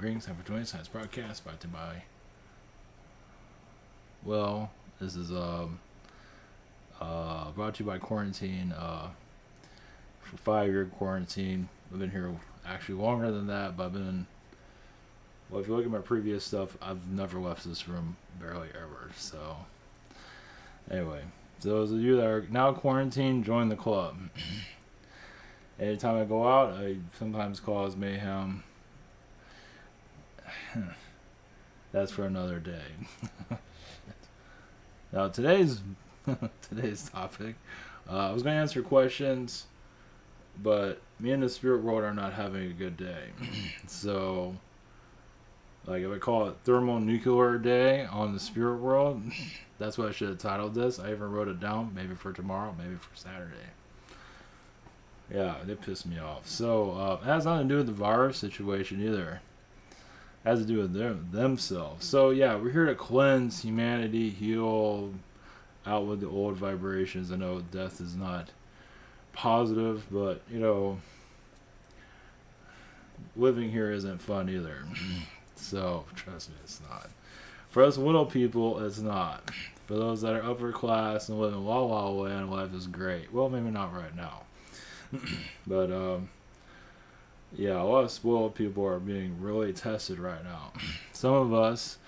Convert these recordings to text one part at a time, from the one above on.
Greetings, time for 20 Science Broadcast brought to you by. Well, this is brought to you by Quarantine. For 5-year quarantine, I've been here actually longer than that, but I've been. Well, if you look at my previous stuff, I've never left this room, barely ever. So, anyway, those of you that are now quarantined, join the club. Anytime I go out, I sometimes cause mayhem. That's for another day. Now today's topic, I was going to answer questions, but me and the spirit world are not having a good day. So, like, if I call it thermonuclear day on the spirit world, that's what I should have titled this. I even wrote it down, maybe for tomorrow, maybe for Saturday. Yeah, they pissed me off. So, it has nothing to do with the virus situation either. It has to do with themselves. So, yeah, we're here to cleanse humanity, heal, out with the old vibrations. I know death is not positive, but, living here isn't fun either. So, trust me, it's not. For us little people, it's not. For those that are upper class and living la la land, life is great. Well, maybe not right now. But, yeah, a lot of spoiled people are being really tested right now. Some of us,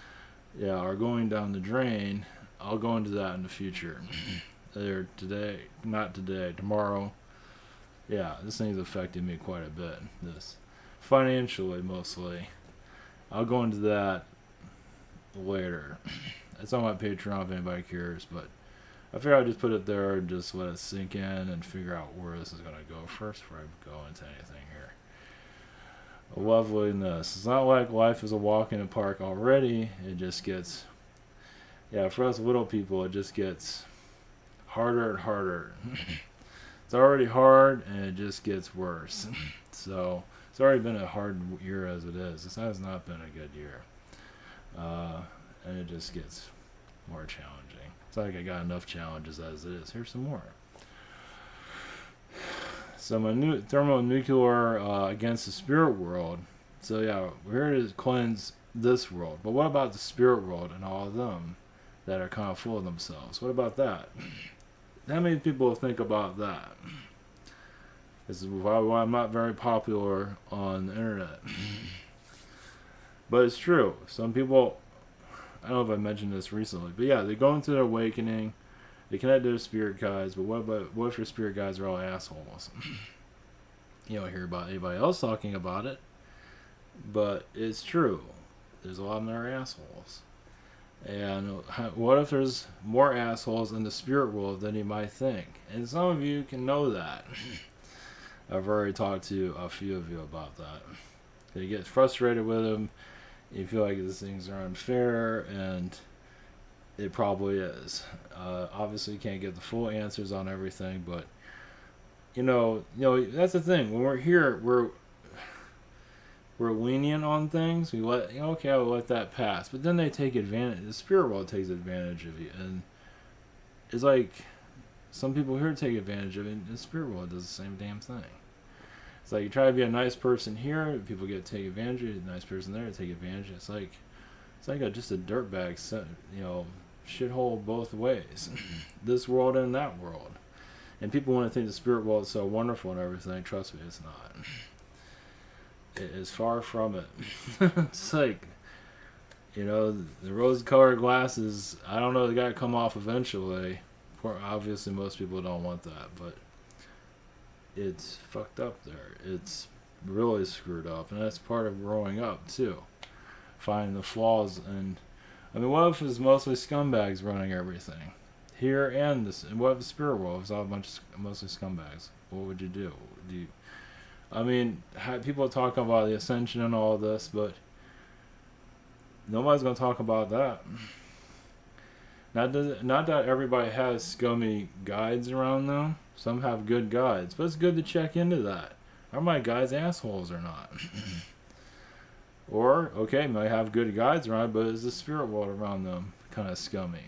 are going down the drain. I'll go into that in the future. Either today, not today, tomorrow. Yeah, this thing's affected me quite a bit. This, financially mostly. I'll go into that later. It's on my Patreon if anybody cares, but I figure I'll just put it there and just let it sink in and figure out where this is going to go first before I go into anything here. Loveliness. It's not like life is a walk in the park already. It just gets, for us little people, it just gets harder and harder. It's already hard and it just gets worse. So, it's already been a hard year as it is. This has not been a good year. And it just gets more challenging. It's like I got enough challenges as it is. Here's some more. So my new thermonuclear against the spirit world. So yeah, we're here to cleanse this world. But what about the spirit world and all of them that are kind of full of themselves? What about that? How many people think about that? This is why I'm not very popular on the internet. But it's true. Some people, I don't know if I mentioned this recently, but yeah, they go into their awakening, they connect to their spirit guides, but what if your spirit guides are all assholes? You don't hear about anybody else talking about it, but it's true. There's a lot of them that are assholes. And what if there's more assholes in the spirit world than you might think? And some of you can know that. I've already talked to a few of you about that. You get frustrated with them. You feel like these things are unfair, and it probably is. Obviously, you can't get the full answers on everything, but that's the thing. When we're here, we're lenient on things. We let I'll let that pass, but then they take advantage. The spirit world takes advantage of you, and it's like some people here take advantage of it. And the spirit world does the same damn thing. It's like you try to be a nice person here, people take advantage of you. A nice person there, take advantage. It's like just a dirtbag, shithole both ways. This world and that world. And people want to think the spirit world is so wonderful and everything. Trust me, it's not. It is far from it. It's like, the rose-colored glasses, I don't know, they got to come off eventually. Obviously, most people don't want that, but it's fucked up there. It's really screwed up, and that's part of growing up too. Finding the flaws, and what if it's mostly scumbags running everything here and this? And what if the spirit world is all a bunch of mostly scumbags? What would you do? People talk about the ascension and all this, but nobody's gonna talk about that. Not that everybody has scummy guides around them. Some have good guides, but it's good to check into that. Are my guides assholes or not? Or, okay, might have good guides around, but is the spirit world around them kind of scummy?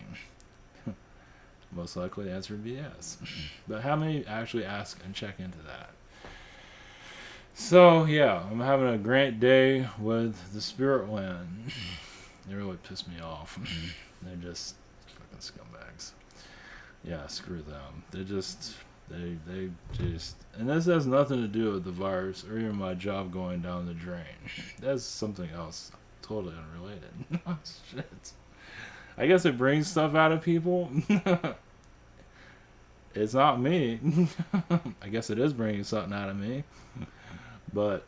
Most likely the answer would be yes. But how many actually ask and check into that? So yeah, I'm having a great day with the Spirit Land. They really piss me off. They're just fucking scumbags. Yeah, screw them. They just, and this has nothing to do with the virus or even my job going down the drain. That's something else, totally unrelated. Shit. I guess it brings stuff out of people. It's not me. I guess it is bringing something out of me. But,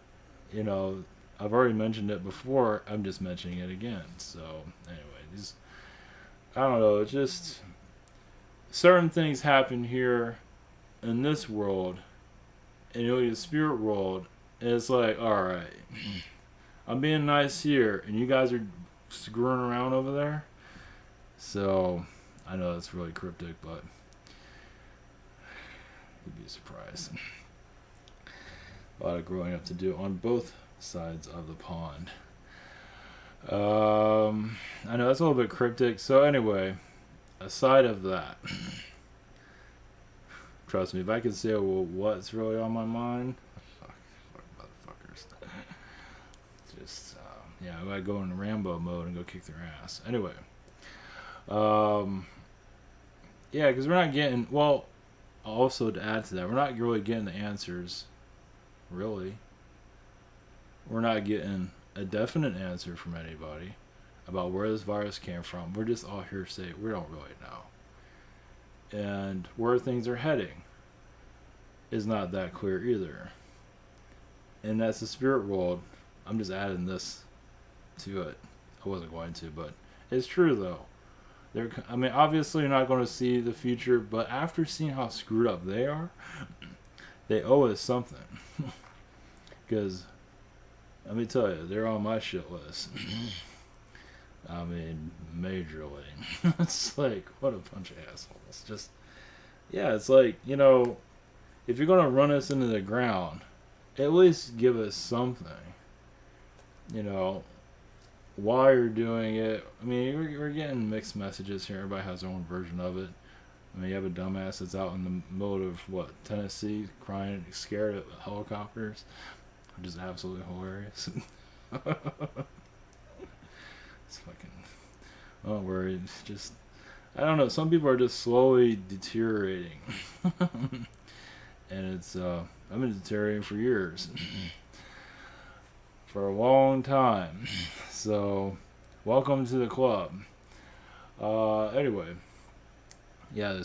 you know, I've already mentioned it before. I'm just mentioning it again. So, anyway, I don't know. It's just certain things happen here in this world, and you look at the spirit world, and it's like, all right, I'm being nice here, and you guys are screwing around over there. So, I know that's really cryptic, but you'd be surprised. A lot of growing up to do on both sides of the pond. I know that's a little bit cryptic. So anyway, aside of that, trust me, if I could say what's really on my mind, fuck motherfuckers. Just yeah, I gotta go into Rambo mode and go kick their ass. Anyway, yeah, because we're not getting, well. Also, to add to that, we're not really getting the answers. Really, we're not getting a definite answer from anybody about where this virus came from. We're just all hearsay. We don't really know. And where things are heading is not that clear either. And that's the spirit world. I'm just adding this to it. I wasn't going to, but it's true though. I mean, obviously you're not going to see the future, but after seeing how screwed up they are, they owe us something. Because, let me tell you, they're on my shit list. I mean, majorly. It's like, what a bunch of assholes. Just, yeah, it's like, you know, if you're going to run us into the ground, at least give us something. You know, why you're doing it. I mean, we're getting mixed messages here. Everybody has their own version of it. I mean, you have a dumbass that's out in the middle of, what, Tennessee, crying, scared of helicopters, which is absolutely hilarious. It's fucking, don't worry, it's just, I don't know, some people are just slowly deteriorating. And it's, I've been deteriorating for years. For a long time. So, welcome to the club. Anyway. Yeah, I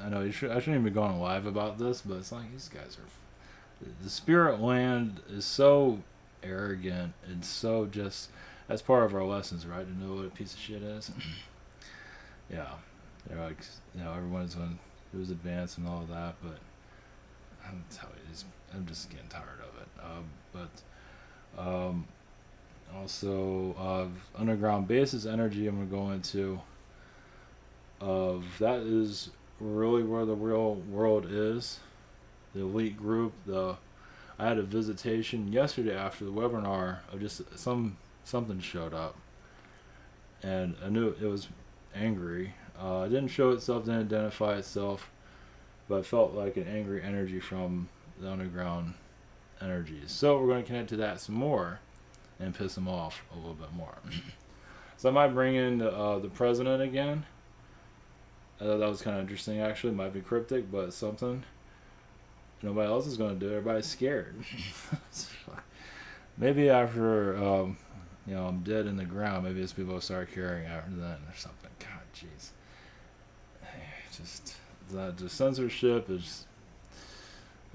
know I shouldn't even be going live about this, but it's like these guys are. The spirit land is so arrogant and so just. That's part of our lessons, right? To know what a piece of shit is. Yeah, they're like, you know, everyone's going. It was advanced and all of that, but I'm telling you, I'm just getting tired of it. Also, underground basis energy. I'm gonna go into. That is really where the real world is. The elite group. I had a visitation yesterday after the webinar of just something showed up, and I knew it was angry. It didn't show itself, didn't identify itself, but it felt like an angry energy from the underground energies. So we're going to connect to that some more and piss them off a little bit more. So I might bring in the president again. That was kind of interesting, actually. Might be cryptic, but it's something. Nobody else is going to do it. Everybody's scared. Maybe after, I'm dead in the ground, maybe these people will start caring after then or something. God, jeez. Just, that just censorship is,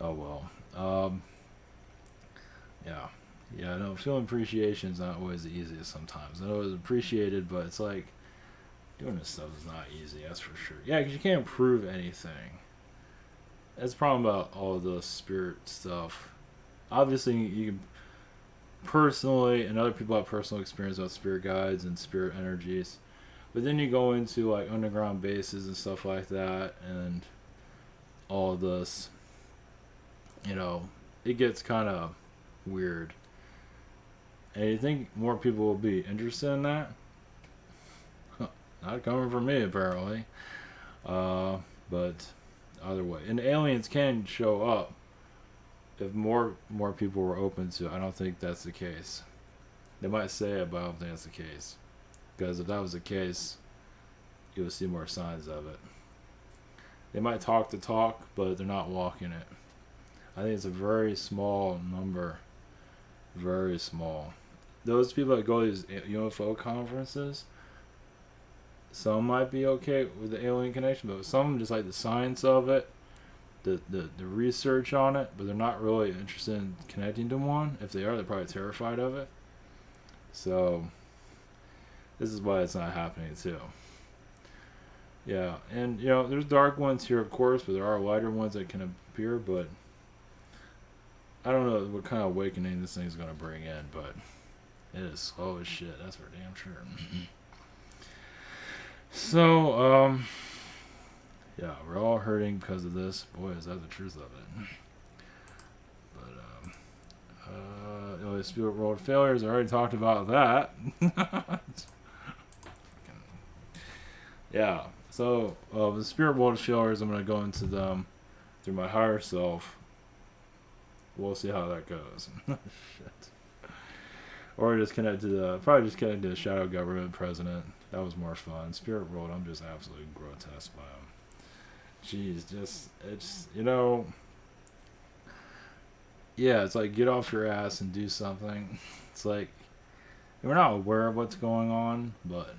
oh well. Yeah, no, feeling appreciation is not always the easiest sometimes. I know it's appreciated, but it's like, doing this stuff is not easy, that's for sure. Yeah, because you can't prove anything. That's the problem about all of the spirit stuff. Obviously, you can personally, and other people have personal experience with spirit guides and spirit energies. But then you go into like underground bases and stuff like that, and all of this, it gets kind of weird. And you think more people will be interested in that? Not coming from me, apparently. But either way. And aliens can show up if more people were open to it, I don't think that's the case. They might say it, but I don't think that's the case. Because if that was the case, you would see more signs of it. They might talk the talk, but they're not walking it. I think it's a very small number. Very small. Those people that go to these UFO conferences, some might be okay with the alien connection, but some just like the science of it, the research on it, but they're not really interested in connecting to one. If they are, they're probably terrified of it. So, this is why it's not happening too. Yeah, and there's dark ones here, of course, but there are lighter ones that can appear, but I don't know what kind of awakening this thing's going to bring in, but it is slow as shit, that's for damn sure. So, yeah, we're all hurting because of this. Boy, is that the truth of it. But, the spirit world failures, I already talked about that. Yeah, so, the spirit world failures, I'm going to go into them through my higher self. We'll see how that goes. Shit. Or probably just connect to the shadow government president. That was more fun. Spirit world, I'm just absolutely grotesque by him. Jeez, it's yeah, it's like get off your ass and do something. It's like, we're not aware of what's going on, but,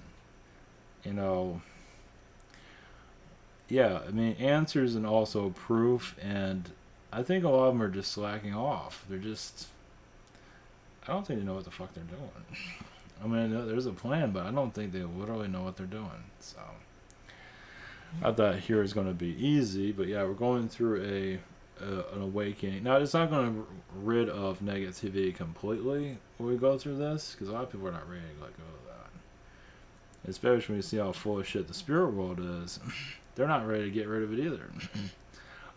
yeah, I mean, answers and also proof, and I think a lot of them are just slacking off. I don't think they know what the fuck they're doing. I mean, there's a plan, but I don't think they literally know what they're doing. So, I thought here is going to be easy, but yeah, we're going through an awakening. Now, it's not going to rid of negativity completely when we go through this, because a lot of people are not ready to let go of that. Especially when you see how full of shit the spirit world is. They're not ready to get rid of it either.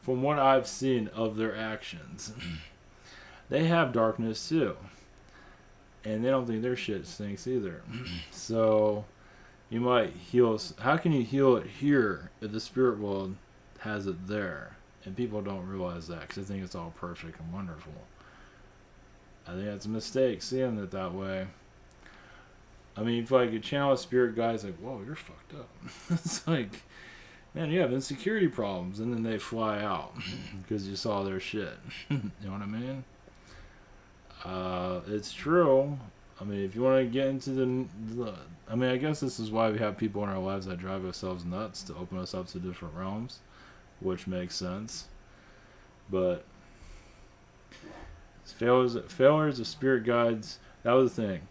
From what I've seen of their actions, they have darkness too. And they don't think their shit stinks either. So, you might heal. How can you heal it here if the spirit world has it there? And people don't realize that because they think it's all perfect and wonderful. I think that's a mistake seeing it that way. I mean, if like a channel of spirit guys like, whoa, you're fucked up. It's like, man, you have insecurity problems, and then they fly out because you saw their shit. You know what I mean? It's true. I mean, if you want to get into I mean, I guess this is why we have people in our lives that drive ourselves nuts to open us up to different realms, which makes sense. But failures of spirit guides, that was the thing.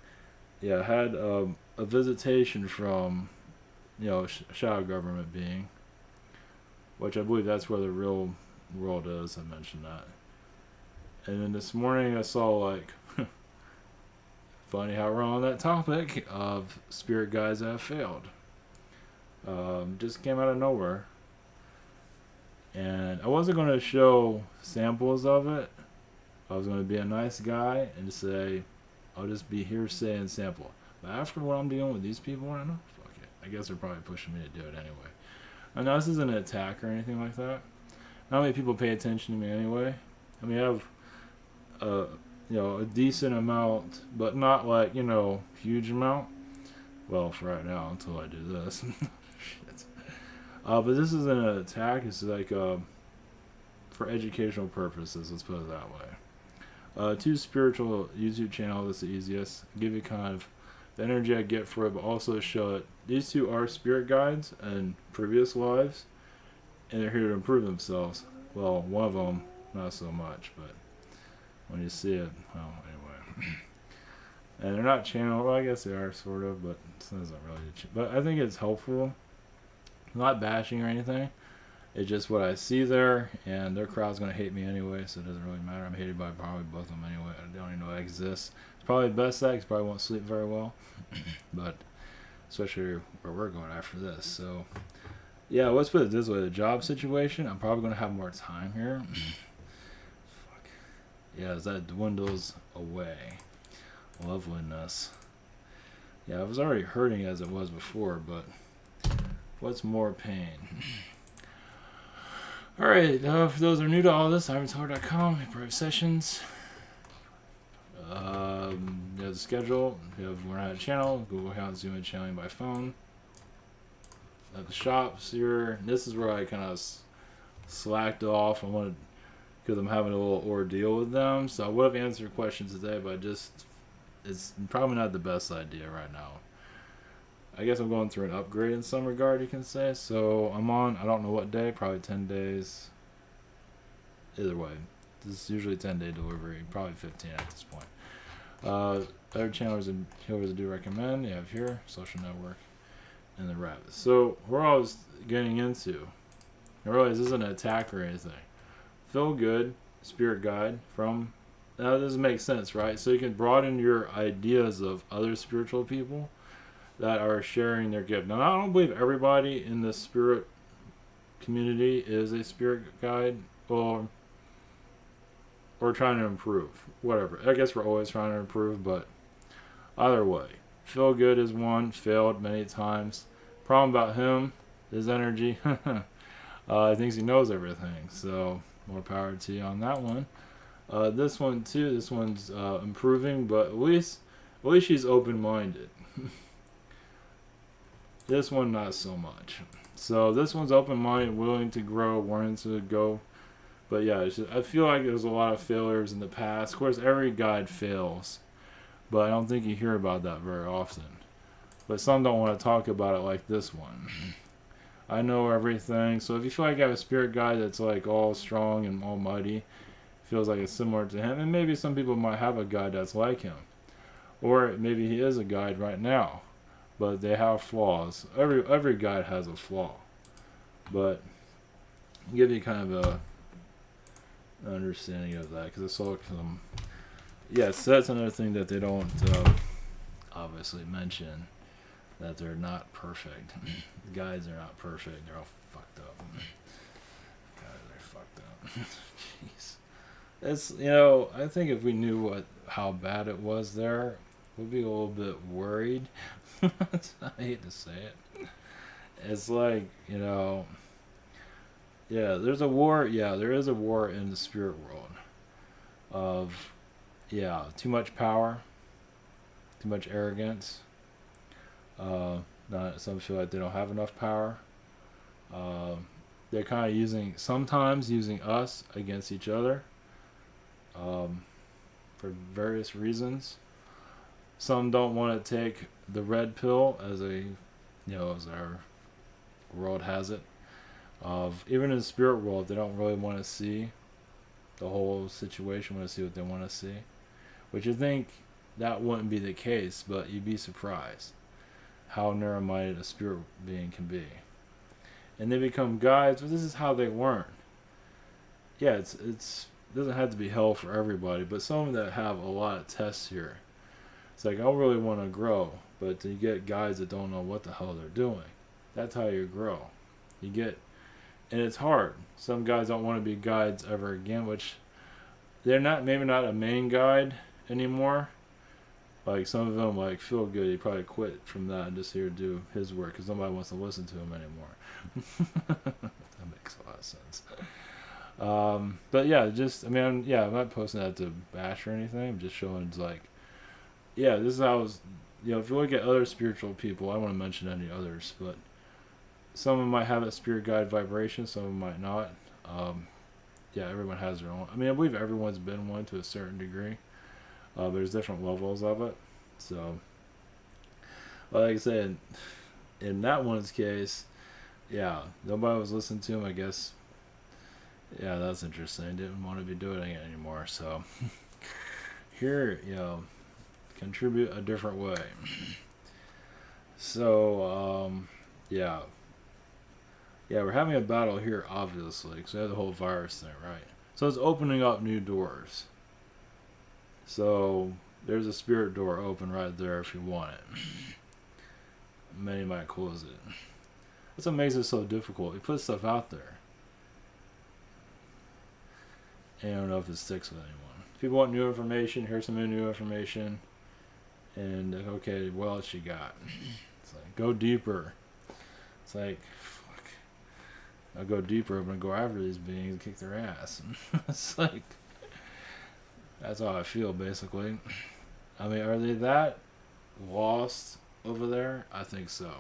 Yeah, I had a visitation from, shadow government being, which I believe that's where the real world is. I mentioned that. And then this morning I saw, like, funny how we're on that topic of spirit guides that have failed. Just came out of nowhere. And I wasn't going to show samples of it. I was going to be a nice guy and say, I'll just be hearsay and sample. But after what I'm dealing with these people, I know, fuck it. I guess they're probably pushing me to do it anyway. I know this isn't an attack or anything like that. Not many people pay attention to me anyway. I mean, I have a decent amount, but not like, huge amount. Well, for right now, until I do this. Shit. But this isn't an attack. It's like for educational purposes. Let's put it that way. 2 spiritual YouTube channels. That's the easiest. Give you kind of the energy I get for it, but also show it. These 2 are spirit guides in previous lives, and they're here to improve themselves. Well, one of them not so much, but when you see it, well, anyway. And they're not channeled. Well, I guess they are sort of, but it doesn't really. But I think it's helpful. I'm not bashing or anything. It's just what I see there, and their crowd's gonna hate me anyway, so it doesn't really matter. I'm hated by probably both of them anyway. I don't even know I exist. It's probably the best that, 'cause probably won't sleep very well. But especially where we're going after this. So yeah, let's put it this way: the job situation, I'm probably gonna have more time here. Fuck. Yeah, as that dwindles away. Loveliness. Yeah, I was already hurting as it was before, but what's more pain? Alright, for those who are new to all this, irontor.com, private sessions. You have the schedule, you have Learn How to Channel, Google Account, Zoom and channeling by phone. At the shops here, this is where I kind of slacked off. I wanted, because I'm having a little ordeal with them, so I would have answered questions today, but it's probably not the best idea right now. I guess I'm going through an upgrade in some regard, you can say. So I'm on, I don't know what day, probably 10 days. Either way, this is usually 10-day delivery, probably 15 at this point. Other channels and healers I do recommend, you have here, Social Network, and the Rabbit. So where I was getting into, I realize this isn't an attack or anything. Feel Good, Spirit Guide from, now this makes sense, right? So you can broaden your ideas of other spiritual people that are sharing their gift. Now, I don't believe everybody in the spirit community is a spirit guide or trying to improve. Whatever. I guess we're always trying to improve, but either way. Feel Good is one, failed many times. Problem about him, his energy. He thinks he knows everything, so more power to you on that one. This one too, this one's improving, but at least she's open-minded. This one, not so much. So this one's open-minded, willing to grow, wanting to go. But yeah, it's just, I feel like there's a lot of failures in the past. Of course, every guide fails, but I don't think you hear about that very often. But some don't want to talk about it like this one. I know everything. So if you feel like you have a spirit guide that's like all strong and almighty, feels like it's similar to him, and maybe some people might have a guide that's like him. Or maybe he is a guide right now, but they have flaws. Every guide has a flaw, but give you kind of a understanding of that, because I saw some. Yes, that's another thing that they don't obviously mention, that they're not perfect. The guides are not perfect. They're all fucked up. Guys are fucked up. Jeez. It's, I think if we knew how bad it was there, we'd be a little bit worried. I hate to say it. It's like, yeah, there's a war. Yeah, there is a war in the spirit world of, too much power, too much arrogance. Some feel like they don't have enough power. They're kind of sometimes using us against each other, for various reasons. Some don't want to take the red pill as as our world has it. Even in the spirit world, they don't really want to see the whole situation, want to see what they want to see. Which I think that wouldn't be the case, but you'd be surprised how narrow-minded a spirit being can be. And they become guides, but this is how they learn. Yeah, it doesn't have to be hell for everybody, but some that have a lot of tests here. It's like, I really want to grow, but you get guys that don't know what the hell they're doing. That's how you grow. And it's hard. Some guys don't want to be guides ever again, which they're maybe not a main guide anymore. Like some of them, like Feel Good, he probably quit from that and just here to do his work because nobody wants to listen to him anymore. That makes a lot of sense. But yeah, I'm not posting that to bash or anything. I'm just showing it's like, this is how if you look at other spiritual people, I don't want to mention any others, but some of them might have a spirit guide vibration, some of them might not. Everyone has their own. I believe everyone's been one to a certain degree. There's different levels of it. So, like I said, in that one's case, nobody was listening to him, I guess. Yeah, that's interesting. Didn't want to be doing it anymore. So, here, contribute a different way. So, we're having a battle here, obviously, because we have the whole virus thing, right? So it's opening up new doors. So there's a spirit door open right there if you want it. Many might close it. That's what makes it so difficult. You put stuff out there, and I don't know if it sticks with anyone. If people want new information, here's some new information. And okay, what else you got? It's like, go deeper. It's like, fuck. I'll go deeper. I'm gonna go after these beings and kick their ass. It's like that's how I feel basically. I mean, are they that lost over there? I think so.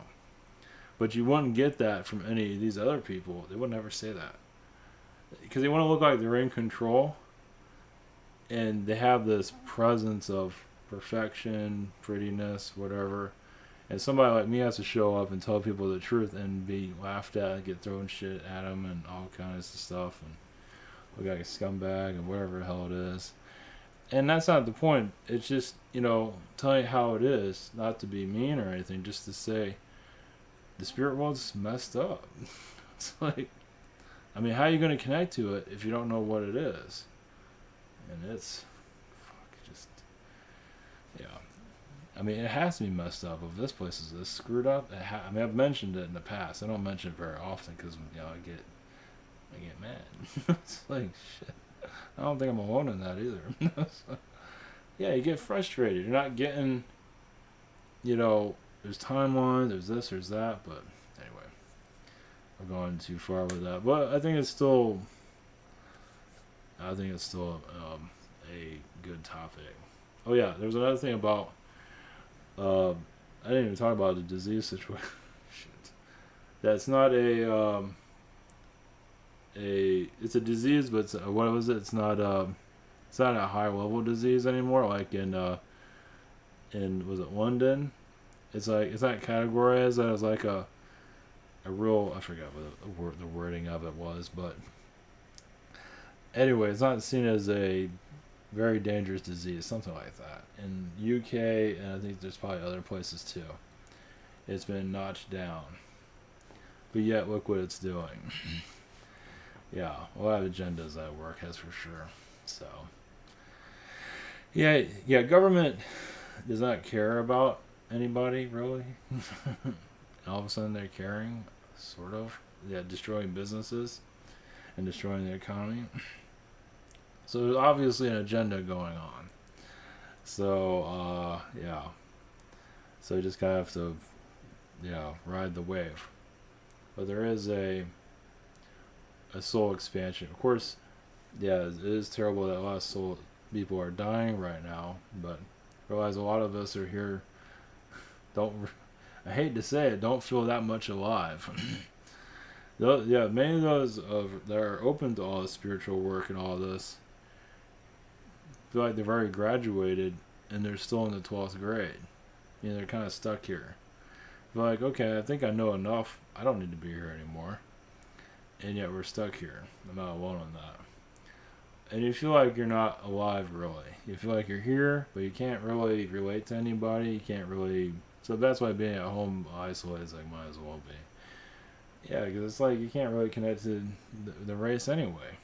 But you wouldn't get that from any of these other people. They would never say that because they want to look like they're in control, and they have this presence of perfection, prettiness, whatever. And somebody like me has to show up and tell people the truth and be laughed at and get thrown shit at them and all kinds of stuff and look like a scumbag and whatever the hell it is. And that's not the point. It's just, telling you how it is, not to be mean or anything, just to say the spirit world's messed up. It's like, I mean, how are you going to connect to it if you don't know what it is? And it's, just, yeah. I mean, it has to be messed up. If this place is this screwed up, I mean, I've mentioned it in the past. I don't mention it very often because, I get mad. It's like, shit. I don't think I'm alone in that either. So, yeah, you get frustrated. You're not getting, there's timelines, there's this, there's that, but anyway, we're going too far with that. But I think it's still a good topic. Oh yeah, there was another thing about, I didn't even talk about the disease situation. Shit. That's not it's a disease, but what was it? It's not a high level disease anymore. Like in was it London? It's not categorized as like a real, I forgot what the wording of it was, but anyway, it's not seen as a very dangerous disease, something like that. In UK, and I think there's probably other places too. It's been notched down, but yet look what it's doing. Yeah, a lot of agendas at work has for sure. So, yeah, government does not care about anybody really. All of a sudden they're caring, sort of. Yeah, destroying businesses and destroying the economy. So there's obviously an agenda going on. So, yeah. So you just kind of have to, ride the wave. But there is a soul expansion. Of course, yeah, it is terrible that a lot of soul people are dying right now, but realize a lot of us are here, I hate to say it, don't feel that much alive. Many of those that are open to all the spiritual work and all this feel like they've already graduated and they're still in the 12th grade. They're kind of stuck here. They're like, okay, I think I know enough. I don't need to be here anymore. And yet we're stuck here. I'm not alone on that. And you feel like you're not alive, really. You feel like you're here, but you can't really relate to anybody. You can't really... So that's why being at home isolated is like, might as well be. Yeah, because it's like you can't really connect to the race anyway.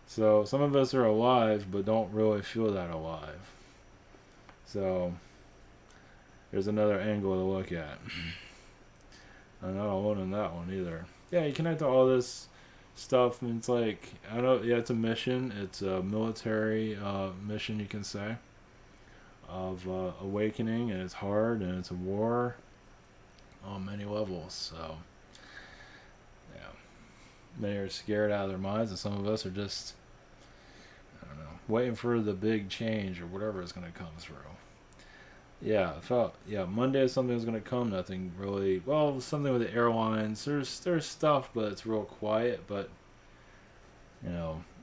So some of us are alive, but don't really feel that alive. So there's another angle to look at. I'm not alone in that one either. Yeah, you connect to all this stuff, and it's like, I don't. Yeah, it's a mission. It's a military mission, you can say, of awakening, and it's hard, and it's a war on many levels. So, yeah, many are scared out of their minds, and some of us are just, I don't know, waiting for the big change or whatever is going to come through. Yeah, I felt, Monday something was going to come, nothing really, well, something with the airlines, there's stuff, but it's real quiet, but,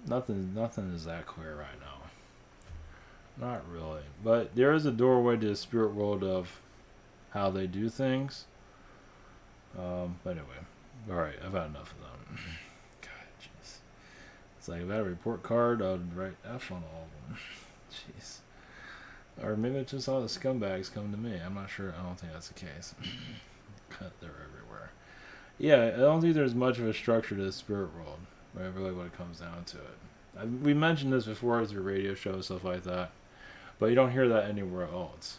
nothing is that clear right now. Not really, but there is a doorway to the spirit world of how they do things. But anyway, alright, I've had enough of them. God, jeez. It's like, if I had a report card, I'd write F on all of them. Jeez. Or maybe it's just all the scumbags come to me. I'm not sure. I don't think that's the case. They're everywhere. Yeah, I don't think there's much of a structure to the spirit world, right? Really when it comes down to it. We mentioned this before as a radio show, stuff like that. But you don't hear that anywhere else.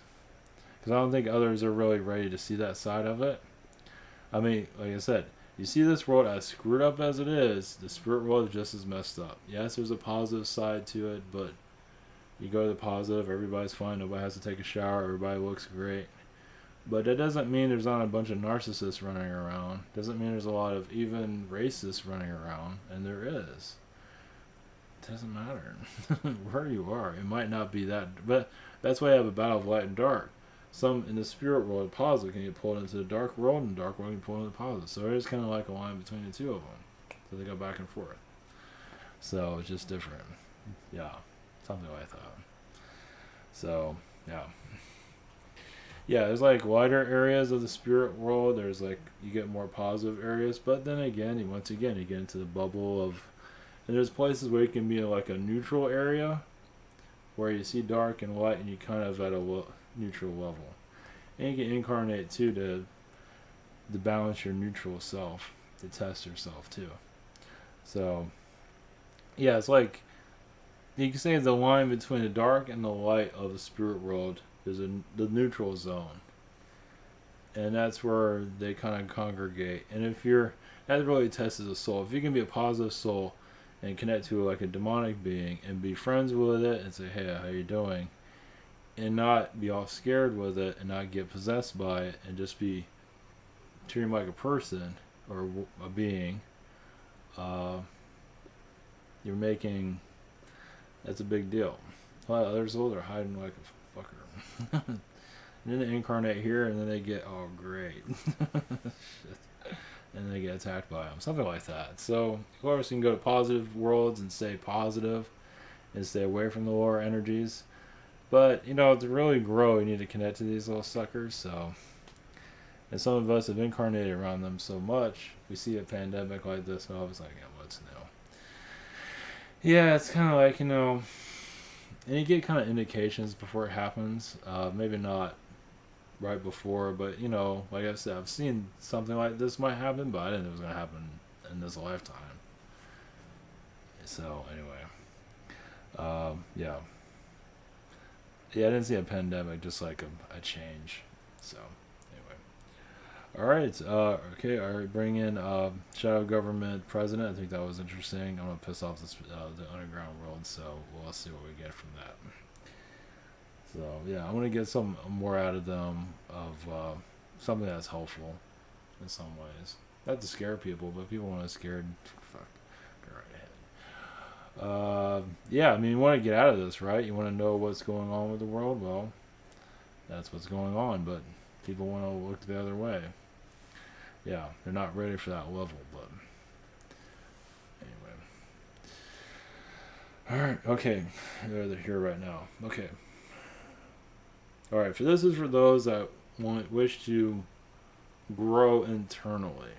Because I don't think others are really ready to see that side of it. I mean, like I said, you see this world as screwed up as it is, the spirit world is just as messed up. Yes, there's a positive side to it, but you go to the positive, everybody's fine, nobody has to take a shower, everybody looks great. But that doesn't mean there's not a bunch of narcissists running around. Doesn't mean there's a lot of even racists running around, and there is. It doesn't matter where you are. It might not be that, but that's why I have a battle of light and dark. Some in the spirit world, positive can get pulled into the dark world, and the dark world can pull into the positive. So it is kind of like a line between the two of them. So they go back and forth. So it's just different. Yeah, something like that. So yeah. Yeah, there's like wider areas of the spirit world. There's like you get more positive areas, but then again, once again, you get into the bubble of, and there's places where you can be in like a neutral area, where you see dark and light, and you kind of at a neutral level, and you can incarnate too to balance your neutral self, to test yourself too. So, yeah, it's like you can say the line between the dark and the light of the spirit world is the neutral zone, and that's where they kind of congregate. And if you're, that really tests the soul. If you can be a positive soul and connect to like a demonic being and be friends with it and say, hey, how you doing, and not be all scared with it and not get possessed by it and just be treated like a person or a being, you're making, that's a big deal. Well, others are hiding like a fucker. And then they incarnate here, and then they get, oh great, shit, and they get attacked by them, something like that. So of course you can go to positive worlds and stay positive and stay away from the lower energies, but you know, to really grow you need to connect to these little suckers. So, and some of us have incarnated around them so much, we see a pandemic like this and all of us like, yeah, what's new? Yeah, it's kind of like, you know, and you get kind of indications before it happens. Maybe not right before, but you know, like I said, I've seen something like this might happen, but I didn't know it was gonna happen in this lifetime. So anyway, yeah, I didn't see a pandemic, just like a change. So anyway, all right, okay, all right, bring in shadow government president. I think that was interesting. I'm gonna piss off this the underground world, so we'll see what we get from that. So yeah, I want to get some more out of them of something that's helpful in some ways. Not to scare people, but if people want to scared, fuck, go right ahead. Yeah, I mean, you want to get out of this, right? You want to know what's going on with the world. Well, that's what's going on, but people want to look the other way. Yeah, they're not ready for that level, but anyway. All right, okay, they're here right now. Okay. All right, this is for those that wish to grow internally.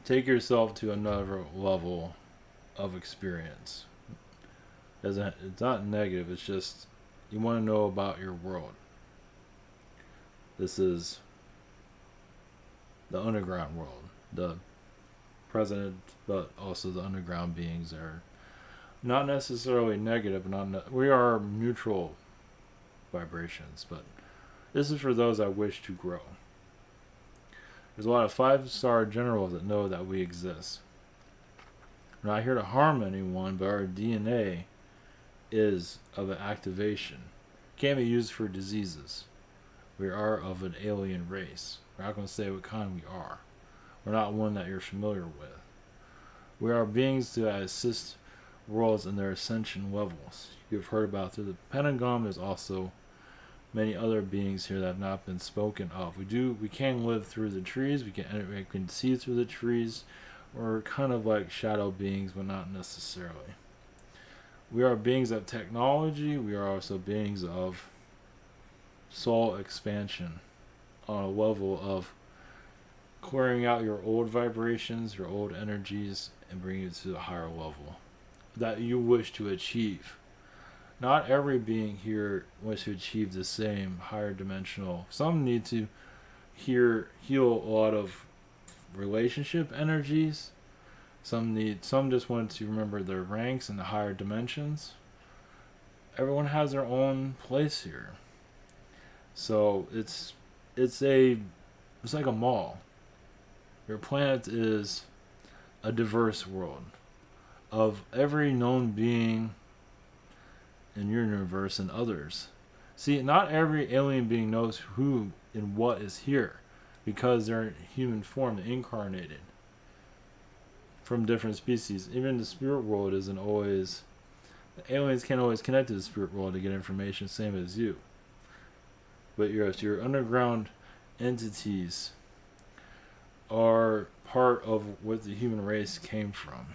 Take yourself to another level of experience. It's not negative, it's just you want to know about your world. This is the underground world. The president, but also the underground beings are not necessarily negative, we are neutral vibrations, but this is for those that wish to grow. There's a lot of 5-star generals that know that we exist. We're not here to harm anyone, but our DNA is of an activation. Can't be used for diseases. We are of an alien race. We're not going to say what kind we are. We're not one that you're familiar with. We are beings to assist worlds in their ascension levels. You've heard about through the Pentagon. There's also many other beings here that have not been spoken of. We can live we can see through the trees. We're kind of like shadow beings, but not necessarily. We are beings of technology. We are also beings of soul expansion on a level of clearing out your old vibrations, your old energies, and bringing it to a higher level that you wish to achieve. Not every being here wants to achieve the same higher dimensional. Some need to heal a lot of relationship energies. Some just want to remember their ranks in the higher dimensions. Everyone has their own place here. So it's like a mall. Your planet is a diverse world of every known being in your universe and others. See, not every alien being knows who and what is here because they're in human form, incarnated from different species. Even the spirit world isn't always. The aliens can't always connect to the spirit world to get information, same as you. But yes, your underground entities are part of what the human race came from.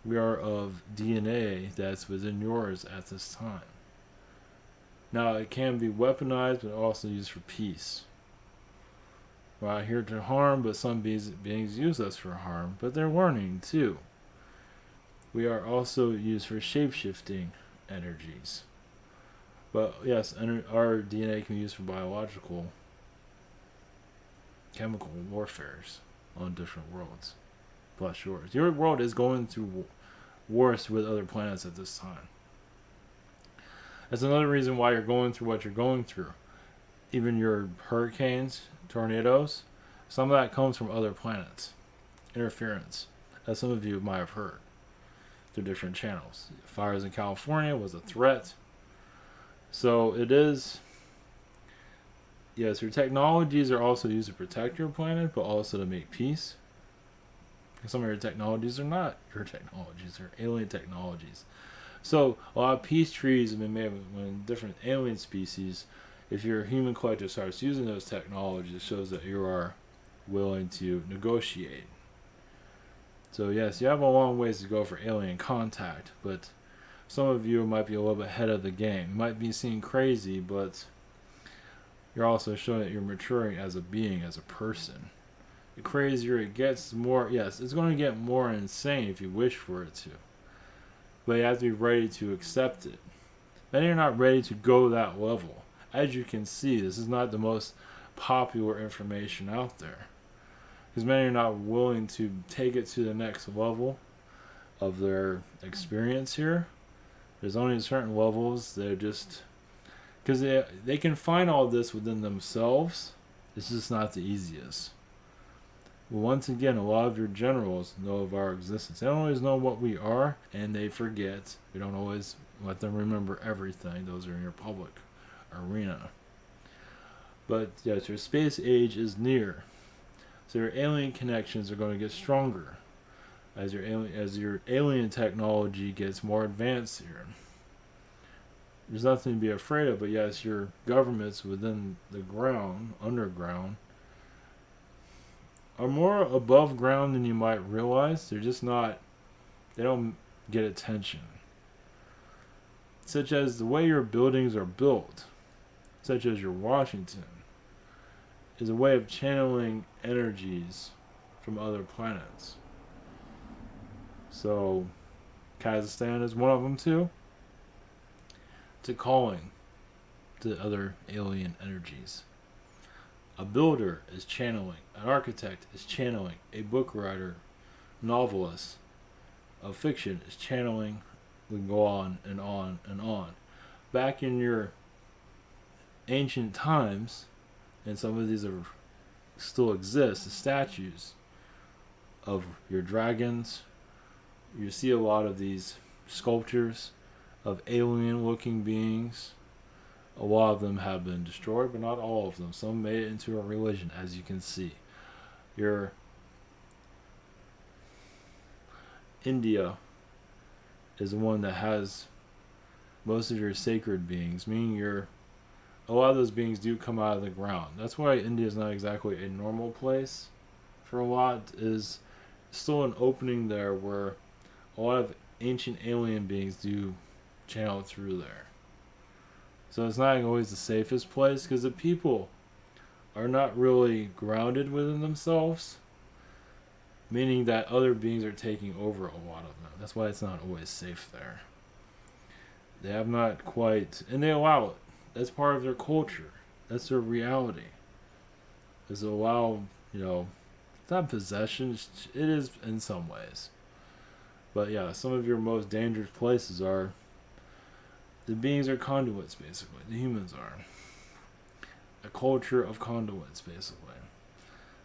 We are of DNA that's within yours at this time. Now, it can be weaponized, but also used for peace. We're not here to harm, but some beings use us for harm, but they're learning too. We are also used for shape-shifting energies. But yes, our DNA can be used for biological, chemical warfares on different worlds, plus yours. Your world is going through wars with other planets at this time. That's another reason why you're going through what you're going through. Even your hurricanes, tornadoes, some of that comes from other planets. Interference, as some of you might have heard through different channels. Fires in California was a threat. So it is, yes, your technologies are also used to protect your planet, but also to make peace. Some of your technologies are not your technologies, they're alien technologies. So a lot of peace treaties have been made when different alien species, if your human collective starts using those technologies, it shows that you are willing to negotiate. So yes, you have a long ways to go for alien contact, but some of you might be a little bit ahead of the game. You might be seen crazy, but you're also showing that you're maturing as a being, as a person. The crazier it gets, the more, yes, it's going to get more insane if you wish for it to. But you have to be ready to accept it. Then you're not ready to go that level. As you can see, this is not the most popular information out there. Because many are not willing to take it to the next level of their experience here. There's only certain levels. They're just, because they can find all this within themselves. It's just not the easiest. But once again, a lot of your generals know of our existence. They don't always know what we are, and they forget. We don't always let them remember everything. Those are in your public arena. But yes, your space age is near. So your alien connections are going to get stronger as your alien technology gets more advanced here. There's nothing to be afraid of, but yes, your governments within the ground, underground, are more above ground than you might realize. They're just not, they don't get attention. Such as the way your buildings are built, such as your Washington, is a way of channeling energies from other planets. So, Kazakhstan is one of them too. To calling to other alien energies. A builder is channeling, an architect is channeling, a book writer, novelist of fiction is channeling. We can go on and on and on. Back in your ancient times, and some of these are still exist, the statues of your dragons. You see a lot of these sculptures of alien looking beings. A lot of them have been destroyed, but not all of them. Some made it into a religion, as you can see. Your India is the one that has most of your sacred beings, meaning a lot of those beings do come out of the ground. That's why India is not exactly a normal place for a lot. Is still an opening there where a lot of ancient alien beings do channel through there. So it's not always the safest place because the people are not really grounded within themselves, meaning that other beings are taking over a lot of them. That's why it's not always safe there. They have not quite, and they allow it. That's part of their culture. That's their reality. Is to allow, it's not possession. It is in some ways. But yeah, some of your most dangerous places are, the beings are conduits, basically. The humans are. A culture of conduits, basically.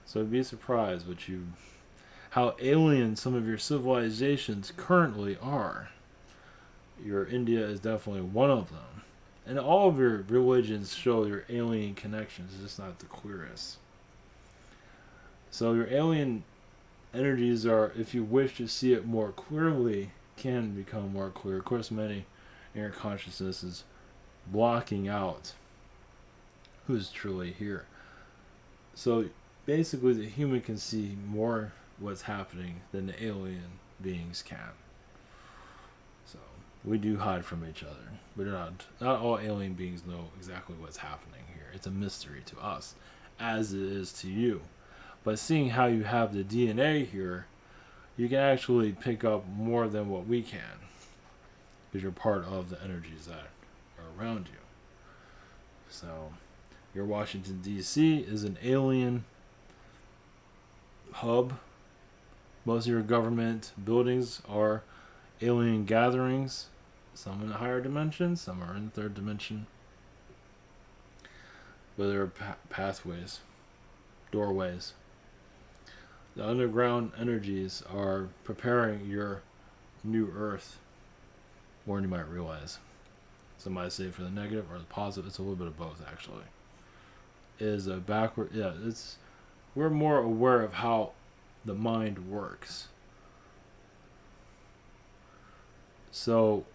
So be surprised how alien some of your civilizations currently are. Your India is definitely one of them. And all of your religions show your alien connections, it's just not the clearest. So your alien energies are, if you wish to see it more clearly, can become more clear. Of course, many in your consciousness is blocking out who's truly here. So basically, the human can see more what's happening than the alien beings can. So we do hide from each other, but not all alien beings know exactly what's happening here. It's a mystery to us, as it is to you. But seeing how you have the DNA here, you can actually pick up more than what we can, because you're part of the energies that are around you. So your Washington, D.C. is an alien hub. Most of your government buildings are alien gatherings, some in the higher dimension, some are in the third dimension. But there are pathways, doorways. The underground energies are preparing your new earth more than you might realize. Some might say for the negative or the positive. It's a little bit of both, actually. Is a backward, we're more aware of how the mind works. So,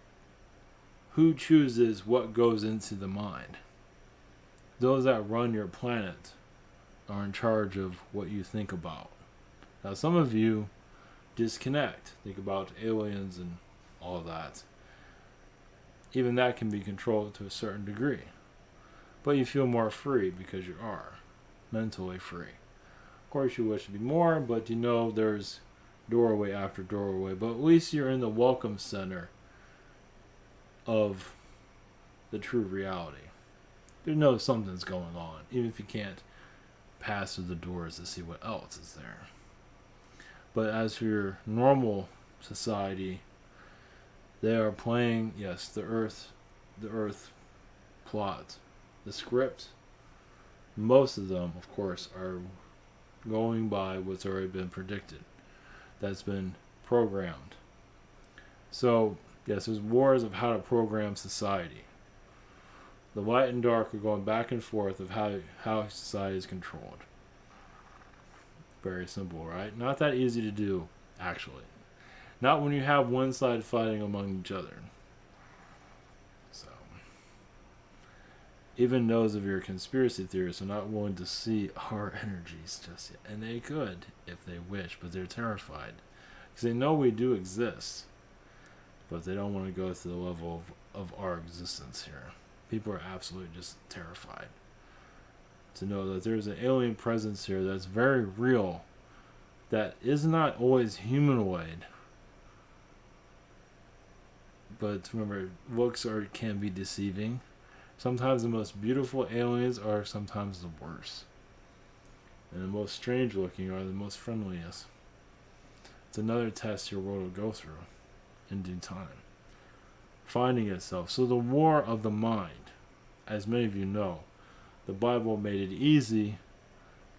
who chooses what goes into the mind? Those that run your planet are in charge of what you think about. Now, some of you disconnect, think about aliens and all of that. Even that can be controlled to a certain degree. But you feel more free because you are mentally free. Of course, you wish to be more, but you know there's doorway after doorway. But at least you're in the welcome center of the true reality. You know something's going on, even if you can't pass through the doors to see what else is there. But as for your normal society, they are playing, yes, the earth plot, the script. Most of them, of course, are going by what's already been predicted. That's been programmed. So, yes, there's wars of how to program society. The light and dark are going back and forth of how society is controlled. Very simple, right? Not that easy to do, actually. Not when you have one side fighting among each other. So, even those of your conspiracy theorists are not willing to see our energies just yet. And they could, if they wish, but they're terrified. Because they know we do exist. But they don't want to go to the level of our existence here. People are absolutely just terrified to know that there's an alien presence here that's very real, that is not always humanoid. But remember, looks can be deceiving. Sometimes the most beautiful aliens are sometimes the worst. And the most strange looking are the most friendliest. It's another test your world will go through in due time. Finding itself. So the war of the mind, as many of you know, the Bible made it easy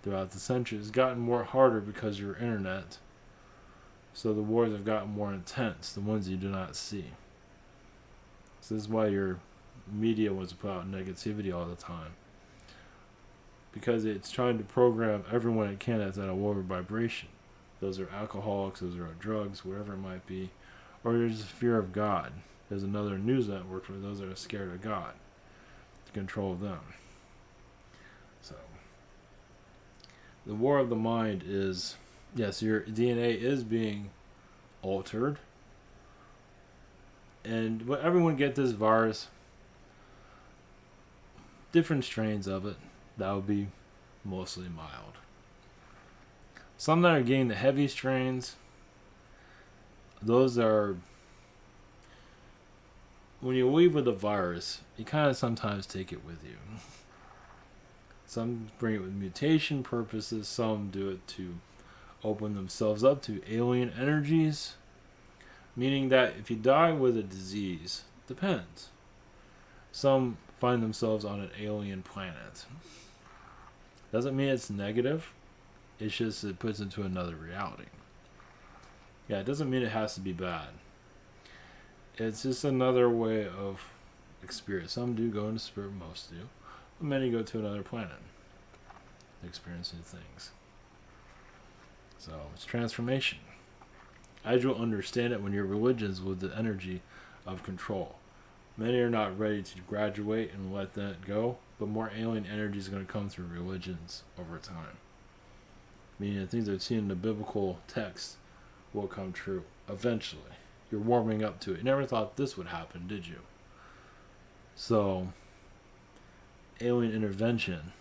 throughout the centuries. It's gotten more harder because of your internet. So the wars have gotten more intense, the ones you do not see. So this is why your media wants to put out negativity all the time. Because it's trying to program everyone it can that's at a lower vibration. Those are alcoholics, those are drugs, whatever it might be. Or there's a fear of God. There's another news network for those that are scared of God, to control them. So, the war of the mind is, yes, your DNA is being altered. And when everyone get this virus, different strains of it, that would be mostly mild. Some that are getting the heavy strains, those are, when you leave with a virus, you kind of sometimes take it with you. Some bring it with mutation purposes, some do it to open themselves up to alien energies. Meaning that if you die with a disease, depends. Some find themselves on an alien planet. Doesn't mean it's negative. It's just it puts into another reality. Yeah, it doesn't mean it has to be bad. It's just another way of experience. Some do go into spirit, most do. But many go to another planet to experience new things. So it's transformation. As you'll understand it when your religion's with the energy of control. Many are not ready to graduate and let that go, but more alien energy is going to come through religions over time. Meaning the things that are seen in the biblical text will come true eventually. You're warming up to it. You never thought this would happen, did you? So, alien intervention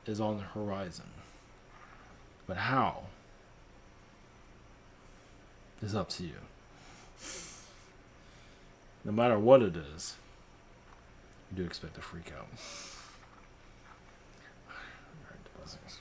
is on the horizon. But how is up to you. No matter what it is, you do expect to freak out. Alright, blessings.